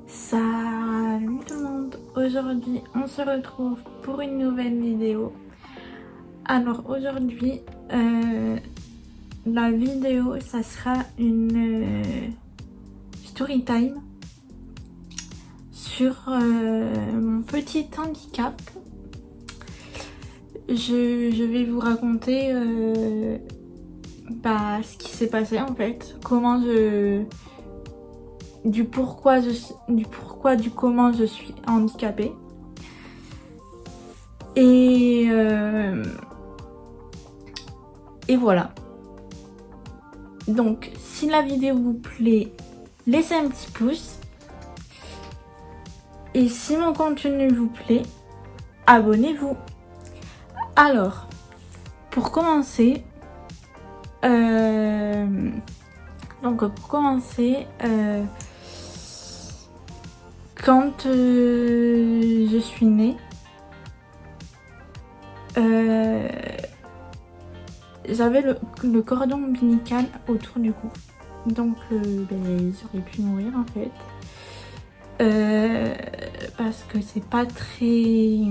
Salut tout le monde, aujourd'hui on se retrouve pour une nouvelle vidéo. Alors aujourd'hui la vidéo ça sera une story time sur mon petit handicap. Je vais vous raconter ce qui s'est passé en fait, comment du pourquoi du comment je suis handicapée. Et voilà. Donc si la vidéo vous plaît, laissez un petit pouce. Et si mon contenu vous plaît, abonnez-vous. Alors, pour commencer, quand je suis née, j'avais le cordon ombilical autour du cou. Donc j'aurais pu mourir en fait. Parce que c'est pas très...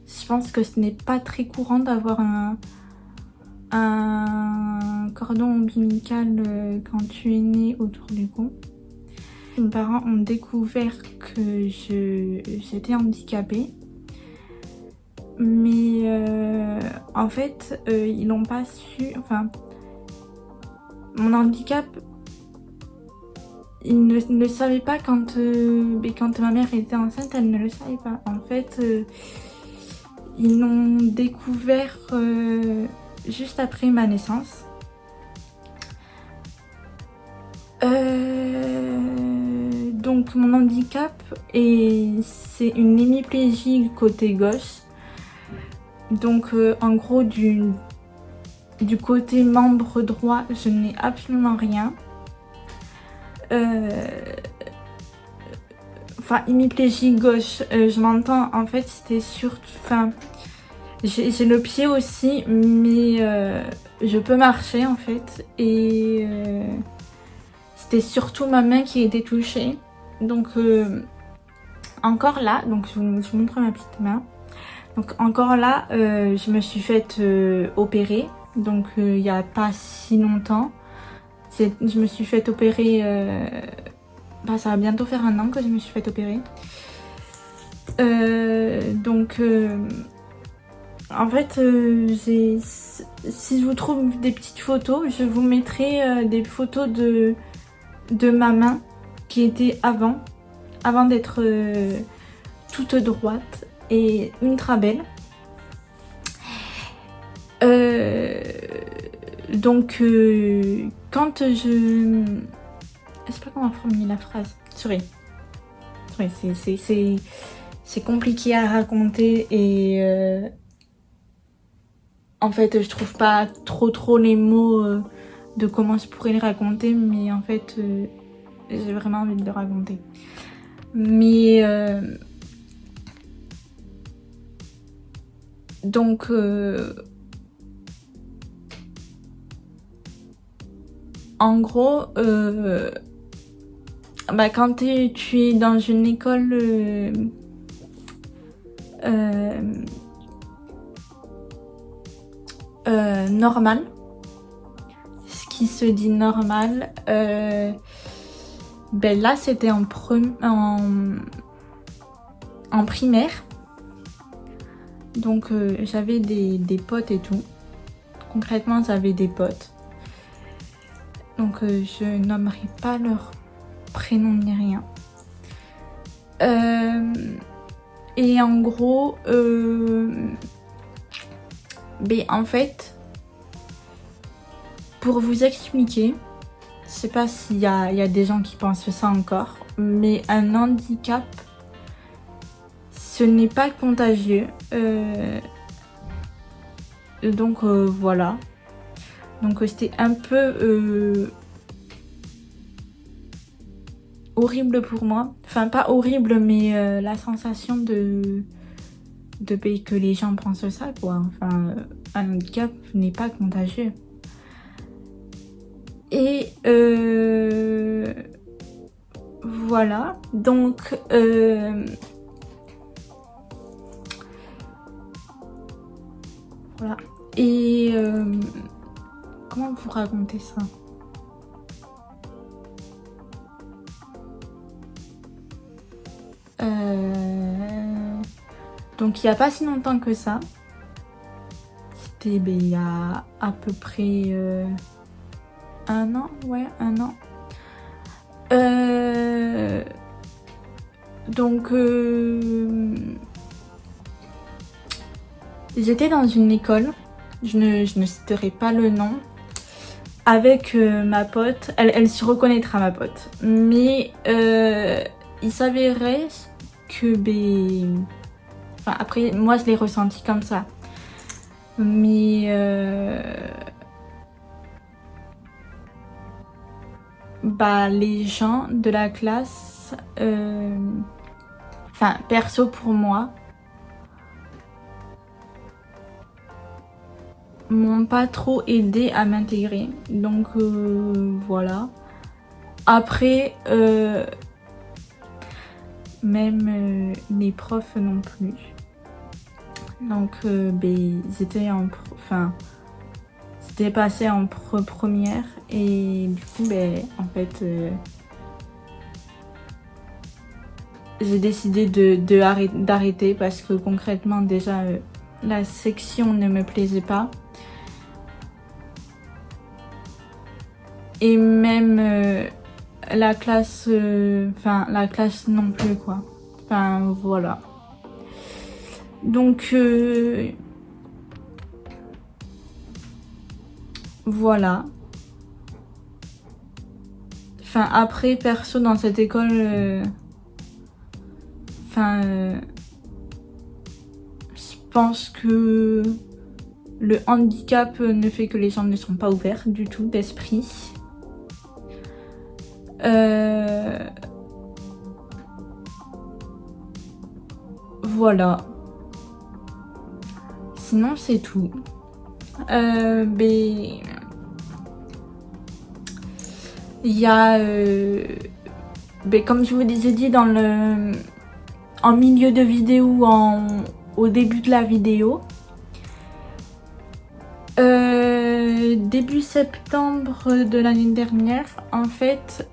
Je pense que ce n'est pas très courant d'avoir un cordon ombilical quand tu es né autour du cou. Mes parents ont découvert que j'étais handicapée, mais en fait ils n'ont pas su, enfin mon handicap, ils ne le savaient pas quand ma mère était enceinte, elle ne le savait pas. En fait ils l'ont découvert juste après ma naissance. Donc mon handicap c'est une hémiplégie côté gauche. Donc en gros du côté membre droit je n'ai absolument rien. Enfin hémiplégie gauche, je m'entends, en fait c'était surtout... Enfin j'ai le pied aussi, mais je peux marcher en fait. Et c'était surtout ma main qui était touchée. Donc encore là, donc je vous montre ma petite main. Donc encore là, je me suis faite opérer. Donc il n'y a pas si longtemps. Je me suis faite opérer... ça va bientôt faire 1 an que je me suis faite opérer. En fait, si je vous trouve des petites photos, je vous mettrai des photos de ma main qui était avant d'être toute droite et ultra belle. Quand je sais pas comment formuler la phrase. Sorry, c'est compliqué à raconter et en fait je trouve pas trop les mots de comment je pourrais le raconter, mais en fait j'ai vraiment envie de le raconter. Mais donc en gros quand tu es dans une école normale, ce qui se dit normal, là c'était en primaire. Donc j'avais des potes et tout. Concrètement j'avais des potes. Donc je nommerai pas leur prénom ni rien. Et en gros, en fait, pour vous expliquer, je sais pas s'il y a des gens qui pensent ça encore, mais un handicap, ce n'est pas contagieux. Donc voilà. Donc c'était un peu horrible pour moi. Enfin pas horrible, mais la sensation de que les gens pensent ça quoi. Enfin un handicap n'est pas contagieux. Et voilà, donc voilà. Et comment vous raconter ça? Donc il n'y a pas si longtemps que ça. C'était il y a à peu près 1 an, ouais, 1 an. Donc j'étais dans une école, je ne citerai pas le nom, avec ma pote, elle se reconnaîtra ma pote, mais il s'avérait que enfin, après moi je l'ai ressenti comme ça, mais les gens de la classe, enfin perso pour moi, m'ont pas trop aidé à m'intégrer, donc voilà. Après même les profs non plus, donc c'était c'était passé en première, et du coup en fait j'ai décidé d'arrêter parce que concrètement déjà la section ne me plaisait pas, et même la classe la classe non plus, quoi. Enfin voilà, donc voilà. Enfin après perso dans cette école je pense que le handicap ne fait que les gens ne sont pas ouverts du tout d'esprit. Voilà. Sinon c'est tout. Il y a comme je vous ai dit en milieu de vidéo, au début de la vidéo, début septembre de l'année dernière, en fait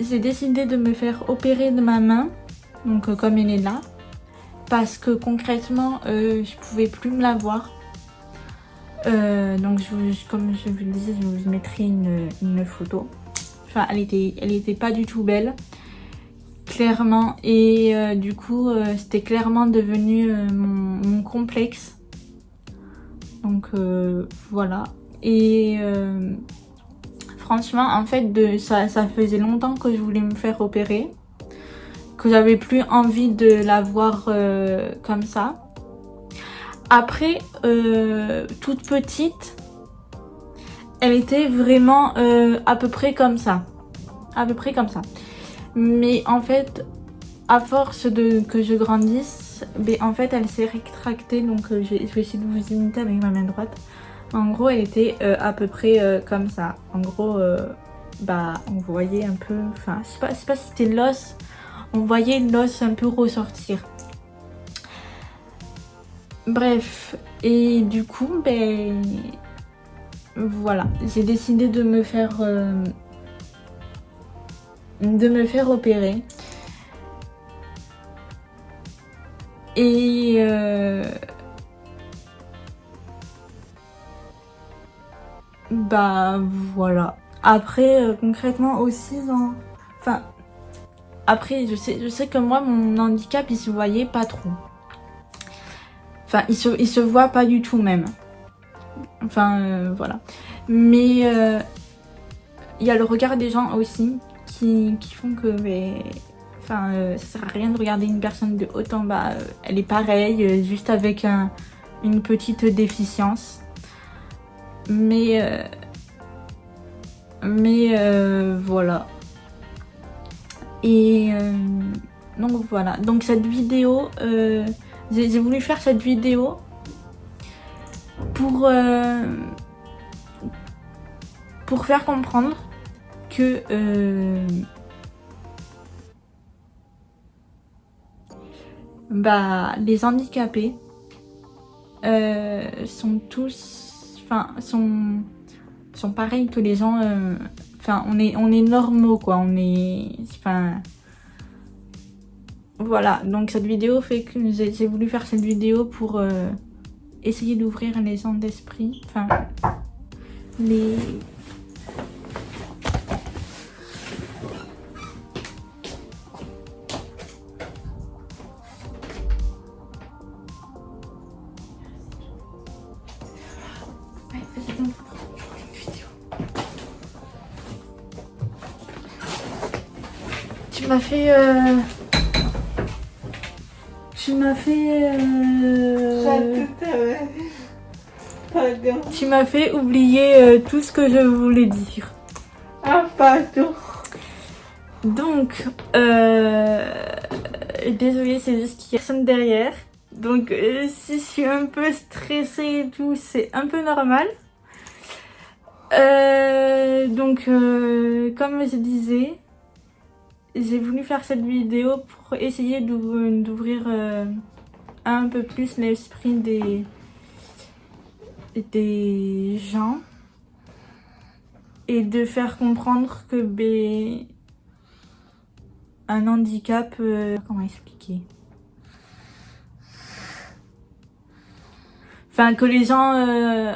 j'ai décidé de me faire opérer de ma main, donc comme elle est là, parce que concrètement je pouvais plus me la voir. Donc comme je vous le disais, je vous mettrai une photo. Enfin elle était pas du tout belle, clairement, et du coup c'était clairement devenu mon complexe. Donc voilà. Et franchement en fait ça faisait longtemps que je voulais me faire opérer, que j'avais plus envie de la voir comme ça. Après toute petite, elle était vraiment à peu près comme ça. Mais en fait, à force que je grandisse, en fait elle s'est rétractée, donc je vais essayer de vous imiter avec ma main droite. En gros elle était à peu près comme ça. En gros on voyait un peu, enfin je sais pas si c'était l'os, on voyait l'os un peu ressortir. Bref, et du coup voilà, j'ai décidé de me faire opérer. Et voilà. Après concrètement aussi après je sais que moi mon handicap il se voyait pas trop. Enfin il se voit pas du tout même. Enfin voilà. Mais il y a le regard des gens aussi qui font que ça sert à rien de regarder une personne de haut en bas. Elle est pareille, juste avec une petite déficience. Mais voilà. Et donc voilà. Donc cette vidéo, j'ai voulu faire cette vidéo pour pour faire comprendre que les handicapés sont tous, sont pareils que les gens, on est normaux quoi, voilà. Donc cette vidéo fait que j'ai voulu faire cette vidéo pour essayer d'ouvrir les gens d'esprit, les... Tu m'as fait tu m'as fait oublier tout ce que je voulais dire. Ah, pardon. Donc, désolée, c'est juste qu'il y a personne derrière. Donc, si je suis un peu stressée et tout, c'est un peu normal. Comme je disais, j'ai voulu faire cette vidéo pour essayer d'ouvrir un peu plus l'esprit des gens et de faire comprendre que un handicap, comment expliquer, que les gens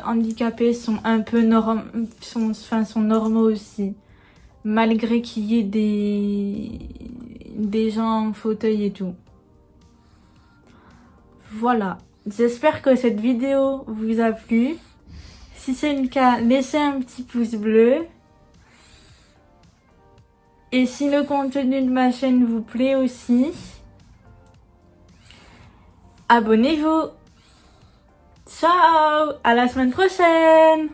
handicapés sont un peu sont normaux aussi, malgré qu'il y ait des gens en fauteuil et tout. Voilà, j'espère que cette vidéo vous a plu. Si c'est le cas, laissez un petit pouce bleu. Et si le contenu de ma chaîne vous plaît aussi, abonnez-vous. Ciao, à la semaine prochaine.